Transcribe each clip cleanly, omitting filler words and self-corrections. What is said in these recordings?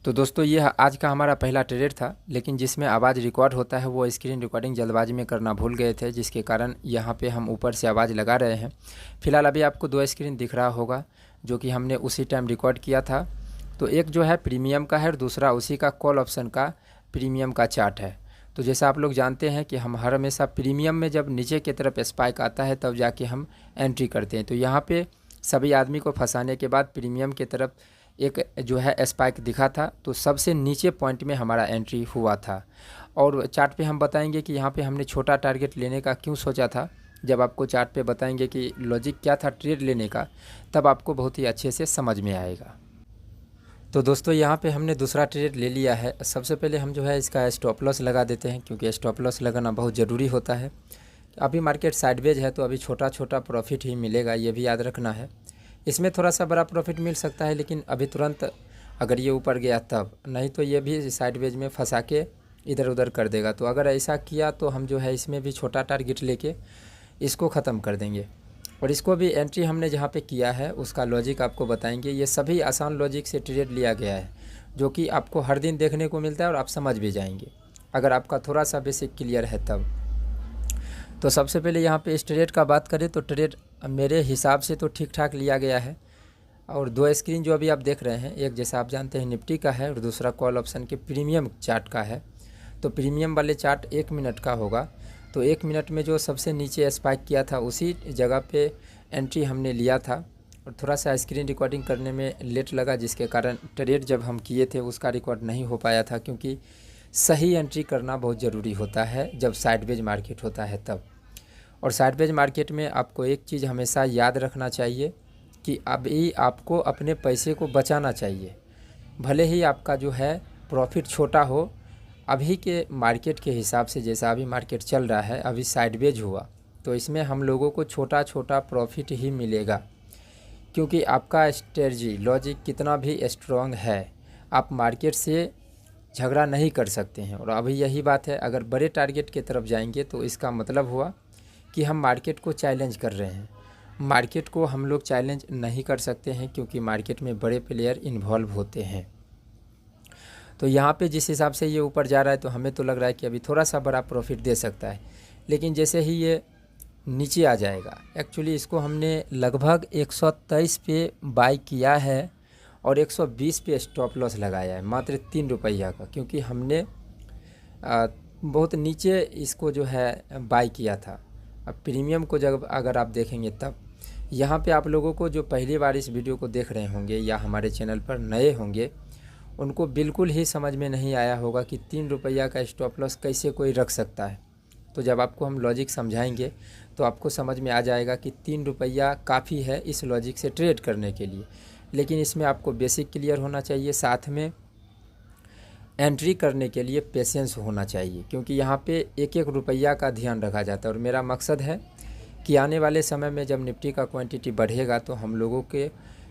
तो दोस्तों ये आज का हमारा पहला ट्रेड था, लेकिन जिसमें आवाज़ रिकॉर्ड होता है वो स्क्रीन रिकॉर्डिंग जल्दबाजी में करना भूल गए थे, जिसके कारण यहाँ पे हम ऊपर से आवाज़ लगा रहे हैं। फिलहाल अभी आपको दो स्क्रीन दिख रहा होगा जो कि हमने उसी टाइम रिकॉर्ड किया था। तो एक जो है प्रीमियम का है और दूसरा उसी का कॉल ऑप्शन का प्रीमियम का चार्ट है। तो जैसा आप लोग जानते हैं कि हम हर हमेशा प्रीमियम में जब नीचे की तरफ स्पाइक आता है तब जाके हम एंट्री करते हैं। तो यहाँ पे सभी आदमी को फंसाने के बाद प्रीमियम की तरफ एक जो है स्पाइक दिखा था, तो सबसे नीचे पॉइंट में हमारा एंट्री हुआ था। और चार्ट पे हम बताएंगे कि यहाँ पे हमने छोटा टारगेट लेने का क्यों सोचा था। जब आपको चार्ट पे बताएंगे कि लॉजिक क्या था ट्रेड लेने का, तब आपको बहुत ही अच्छे से समझ में आएगा। तो दोस्तों यहाँ पे हमने दूसरा ट्रेड ले लिया है। सबसे पहले हम जो है इसका स्टॉप लॉस लगा देते हैं, क्योंकि स्टॉप लॉस लगाना बहुत ज़रूरी होता है। अभी मार्केट साइडवेज है तो अभी छोटा छोटा प्रॉफिट ही मिलेगा, ये भी याद रखना है। इसमें थोड़ा सा बड़ा प्रॉफिट मिल सकता है, लेकिन अभी तुरंत अगर ये ऊपर गया तब, नहीं तो ये भी साइडवेज में फंसा के इधर उधर कर देगा। तो अगर ऐसा किया तो हम जो है इसमें भी छोटा टारगेट लेके इसको ख़त्म कर देंगे। और इसको भी एंट्री हमने जहाँ पे किया है उसका लॉजिक आपको बताएंगे। ये सभी आसान लॉजिक से ट्रेड लिया गया है, जो कि आपको हर दिन देखने को मिलता है और आप समझ भी जाएंगे अगर आपका थोड़ा सा बेसिक क्लियर है तब। तो सबसे पहले यहाँ पे इस ट्रेड का बात करें तो ट्रेड मेरे हिसाब से तो ठीक ठाक लिया गया है। और दो स्क्रीन जो अभी आप देख रहे हैं, एक जैसा आप जानते हैं निफ्टी का है और दूसरा कॉल ऑप्शन के प्रीमियम चार्ट का है। तो प्रीमियम वाले चार्ट 1 मिनट का होगा। तो 1 मिनट में जो सबसे नीचे स्पाइक किया था उसी जगह पे एंट्री हमने लिया था। और थोड़ा सा स्क्रीन रिकॉर्डिंग करने में लेट लगा, जिसके कारण ट्रेड जब हम किए थे उसका रिकॉर्ड नहीं हो पाया था, क्योंकि सही एंट्री करना बहुत ज़रूरी होता है जब साइडवेज मार्केट होता है तब। और साइडवेज मार्केट में आपको एक चीज़ हमेशा याद रखना चाहिए कि अभी आपको अपने पैसे को बचाना चाहिए। भले ही आपका जो है प्रॉफिट छोटा हो, अभी के मार्केट के हिसाब से जैसा अभी मार्केट चल रहा है, अभी साइडवेज हुआ तो इसमें हम लोगों को छोटा छोटा प्रॉफिट ही मिलेगा, क्योंकि आपका स्ट्रेटजी लॉजिक कितना भी स्ट्रॉन्ग है, आप मार्केट से झगड़ा नहीं कर सकते हैं। और अभी यही बात है, अगर बड़े टारगेट की तरफ जाएंगे तो इसका मतलब हुआ कि हम मार्केट को चैलेंज कर रहे हैं। मार्केट को हम लोग चैलेंज नहीं कर सकते हैं, क्योंकि मार्केट में बड़े प्लेयर इन्वॉल्व होते हैं। तो यहाँ पे जिस हिसाब से ये ऊपर जा रहा है तो हमें तो लग रहा है कि अभी थोड़ा सा बड़ा प्रॉफिट दे सकता है, लेकिन जैसे ही ये नीचे आ जाएगा, एक्चुअली इसको हमने लगभग 123 पे बाई किया है और 120 पे स्टॉप लॉस लगाया है, मात्र 3 रुपया का, क्योंकि हमने बहुत नीचे इसको जो है बाई किया था। अब प्रीमियम को जब अगर आप देखेंगे तब यहाँ पे आप लोगों को जो पहली बार इस वीडियो को देख रहे होंगे या हमारे चैनल पर नए होंगे, उनको बिल्कुल ही समझ में नहीं आया होगा कि 3 रुपया का स्टॉप लॉस कैसे कोई रख सकता है। तो जब आपको हम लॉजिक समझाएंगे तो आपको समझ में आ जाएगा कि 3 रुपया काफ़ी है इस लॉजिक से ट्रेड करने के लिए। लेकिन इसमें आपको बेसिक क्लियर होना चाहिए, साथ में एंट्री करने के लिए पेशेंस होना चाहिए, क्योंकि यहाँ पे एक एक रुपया का ध्यान रखा जाता है। और मेरा मकसद है कि आने वाले समय में जब निफ्टी का क्वांटिटी बढ़ेगा तो हम लोगों के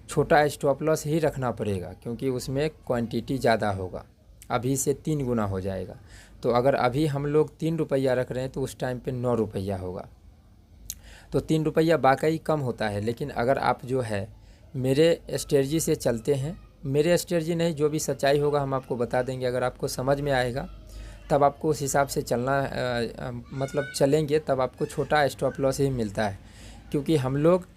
छोटा स्टॉप लॉस ही रखना पड़ेगा, क्योंकि उसमें क्वांटिटी ज़्यादा होगा, अभी से 3 गुना हो जाएगा। तो अगर अभी हम लोग 3 रुपया रख रहे हैं तो उस टाइम पे 9 रुपया होगा। तो 3 रुपया वाकई कम होता है, लेकिन अगर आप जो है मेरे स्ट्रेटजी से चलते हैं, मेरे स्ट्रेटजी नहीं, जो भी सच्चाई होगा हम आपको बता देंगे, अगर आपको समझ में आएगा तब आपको उस हिसाब से चलना मतलब चलेंगे, तब आपको छोटा स्टॉप लॉस ही मिलता है। क्योंकि हम लोग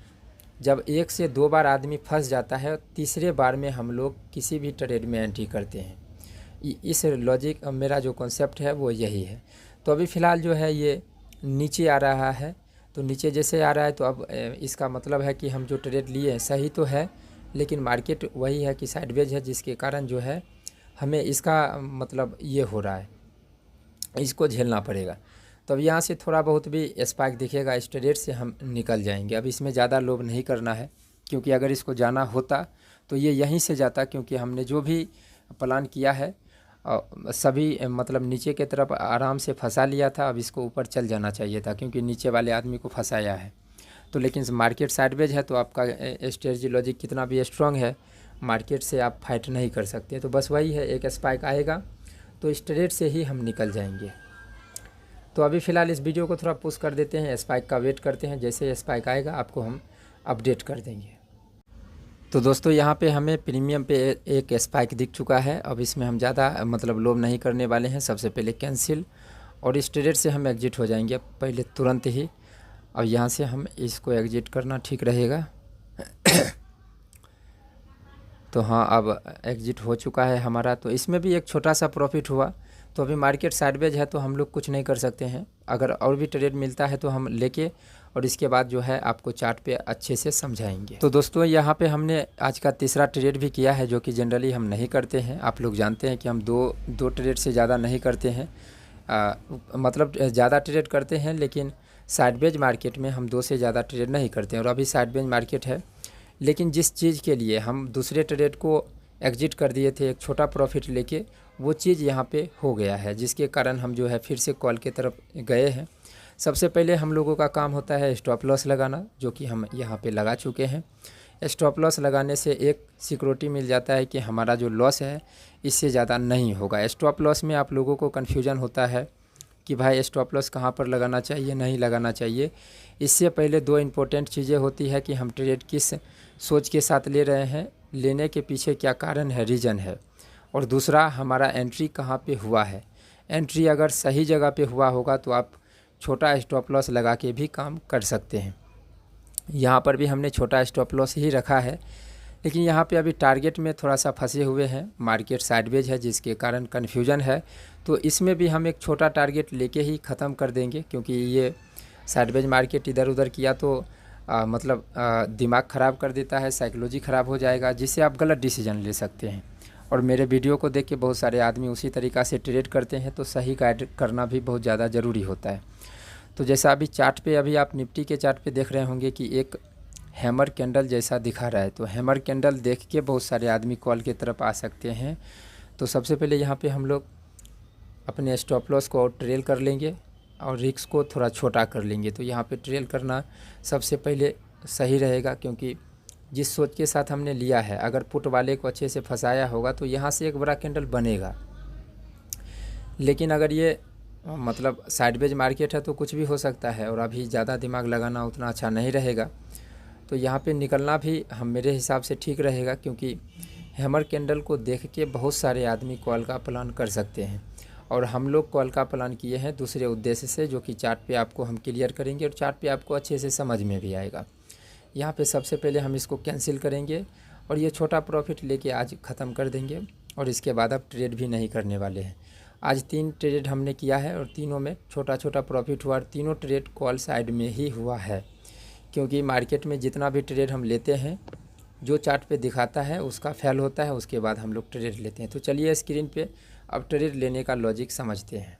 जब 1 से 2 बार आदमी फंस जाता है, तीसरे बार में हम लोग किसी भी ट्रेड में एंट्री करते हैं। इस लॉजिक मेरा जो कॉन्सेप्ट है वो यही है। तो अभी फ़िलहाल जो है ये नीचे आ रहा है, तो नीचे जैसे आ रहा है तो अब इसका मतलब है कि हम जो ट्रेड लिए हैं सही तो है, लेकिन मार्केट वही है कि साइडवेज है, जिसके कारण जो है हमें इसका मतलब ये हो रहा है, इसको झेलना पड़ेगा। तो अब यहाँ से थोड़ा बहुत भी स्पाइक दिखेगा, इस ट्रेड से हम निकल जाएंगे। अब इसमें ज़्यादा लोभ नहीं करना है, क्योंकि अगर इसको जाना होता तो ये यहीं से जाता, क्योंकि हमने जो भी प्लान किया है सभी मतलब नीचे की तरफ आराम से फंसा लिया था। अब इसको ऊपर चल जाना चाहिए था, क्योंकि नीचे वाले आदमी को फंसाया है। तो लेकिन मार्केट साइडवेज है तो आपका स्ट्रेटजी लॉजिक कितना भी स्ट्रॉन्ग है, मार्केट से आप फाइट नहीं कर सकते। तो बस वही है, एक स्पाइक आएगा तो इस ट्रेड से ही हम निकल जाएंगे। तो अभी फ़िलहाल इस वीडियो को थोड़ा पुश कर देते हैं, स्पाइक का वेट करते हैं, जैसे स्पाइक आएगा आपको हम अपडेट कर देंगे। तो दोस्तों यहाँ पे हमें प्रीमियम पे एक स्पाइक दिख चुका है। अब इसमें हम ज़्यादा मतलब लोभ नहीं करने वाले हैं। सबसे पहले कैंसिल, और इस ट्रेड से हम एग्जिट हो जाएंगे पहले तुरंत ही। और यहाँ से हम इसको एग्जिट करना ठीक रहेगा। तो हाँ, अब एग्जिट हो चुका है हमारा। तो इसमें भी एक छोटा सा प्रॉफिट हुआ। तो अभी मार्केट साइडवेज है तो हम लोग कुछ नहीं कर सकते हैं। अगर और भी ट्रेड मिलता है तो हम लेके और इसके बाद जो है आपको चार्ट पे अच्छे से समझाएंगे। तो दोस्तों यहाँ पे हमने आज का तीसरा ट्रेड भी किया है, जो कि जनरली हम नहीं करते हैं। आप लोग जानते हैं कि हम दो ट्रेड से ज़्यादा नहीं करते हैं। मतलब ज़्यादा ट्रेड करते हैं, लेकिन साइडवेज मार्केट में हम 2 से ज़्यादा ट्रेड नहीं करते हैं। और अभी साइडवेज मार्केट है, लेकिन जिस चीज़ के लिए हम दूसरे ट्रेड को एग्जिट कर दिए थे एक छोटा प्रॉफिट लेके, वो चीज़ यहाँ पे हो गया है, जिसके कारण हम जो है फिर से कॉल के तरफ गए हैं। सबसे पहले हम लोगों का काम होता है स्टॉप लॉस लगाना, जो कि हम यहाँ पे लगा चुके हैं। स्टॉप लॉस लगाने से एक सिक्योरिटी मिल जाता है कि हमारा जो लॉस है इससे ज़्यादा नहीं होगा। स्टॉप लॉस में आप लोगों को कन्फ्यूजन होता है कि भाई स्टॉप लॉस कहाँ पर लगाना चाहिए, नहीं लगाना चाहिए। इससे पहले 2 इम्पोर्टेंट चीज़ें होती है कि हम ट्रेड किस सोच के साथ ले रहे हैं, लेने के पीछे क्या कारण है, रीज़न है, और दूसरा हमारा एंट्री कहाँ पे हुआ है। एंट्री अगर सही जगह पे हुआ होगा तो आप छोटा स्टॉप लॉस लगा के भी काम कर सकते हैं। यहाँ पर भी हमने छोटा स्टॉप लॉस ही रखा है, लेकिन यहाँ पे अभी टारगेट में थोड़ा सा फंसे हुए हैं। मार्केट साइडवेज है, जिसके कारण कन्फ्यूजन है। तो इसमें भी हम एक छोटा टारगेट लेके ही ख़त्म कर देंगे, क्योंकि ये साइडवेज मार्केट इधर उधर किया तो दिमाग ख़राब कर देता है, साइकोलॉजी ख़राब हो जाएगा, जिससे आप गलत डिसीजन ले सकते हैं। और मेरे वीडियो को देख के बहुत सारे आदमी उसी तरीक़ा से ट्रेड करते हैं, तो सही गाइड करना भी बहुत ज़्यादा ज़रूरी होता है। तो जैसा अभी चार्ट पे, अभी आप निफ्टी के चार्ट पे देख रहे होंगे कि एक हैमर कैंडल जैसा दिखा रहा है। तो हैमर कैंडल देख के बहुत सारे आदमी कॉल की तरफ आ सकते हैं। तो सबसे पहले यहाँ पे हम लोग अपने स्टॉप लॉस को ट्रेल कर लेंगे और रिस्क को थोड़ा छोटा कर लेंगे। तो यहाँ पे ट्रेल करना सबसे पहले सही रहेगा, क्योंकि जिस सोच के साथ हमने लिया है, अगर पुट वाले को अच्छे से फंसाया होगा तो यहाँ से एक बड़ा कैंडल बनेगा। लेकिन अगर ये मतलब साइडवेज मार्केट है तो कुछ भी हो सकता है, और अभी ज़्यादा दिमाग लगाना उतना अच्छा नहीं रहेगा। तो यहाँ पे निकलना भी मेरे हिसाब से ठीक रहेगा, क्योंकि हैमर कैंडल को देख के बहुत सारे आदमी कॉल का प्लान कर सकते हैं। और हम लोग कॉल का प्लान किए हैं दूसरे उद्देश्य से, जो कि चार्ट पे आपको हम क्लियर करेंगे और चार्ट पे आपको अच्छे से समझ में भी आएगा। यहाँ पे सबसे पहले हम इसको कैंसिल करेंगे और ये छोटा प्रॉफिट लेके आज ख़त्म कर देंगे, और इसके बाद अब ट्रेड भी नहीं करने वाले हैं। आज 3 ट्रेड हमने किया है और तीनों में छोटा छोटा प्रॉफिट हुआ, और तीनों ट्रेड कॉल साइड में ही हुआ है। क्योंकि मार्केट में जितना भी ट्रेड हम लेते हैं, जो चार्ट पे दिखाता है उसका फेल होता है, उसके बाद हम लोग ट्रेड लेते हैं। तो चलिए स्क्रीन पे अब ट्रेड लेने का लॉजिक समझते हैं।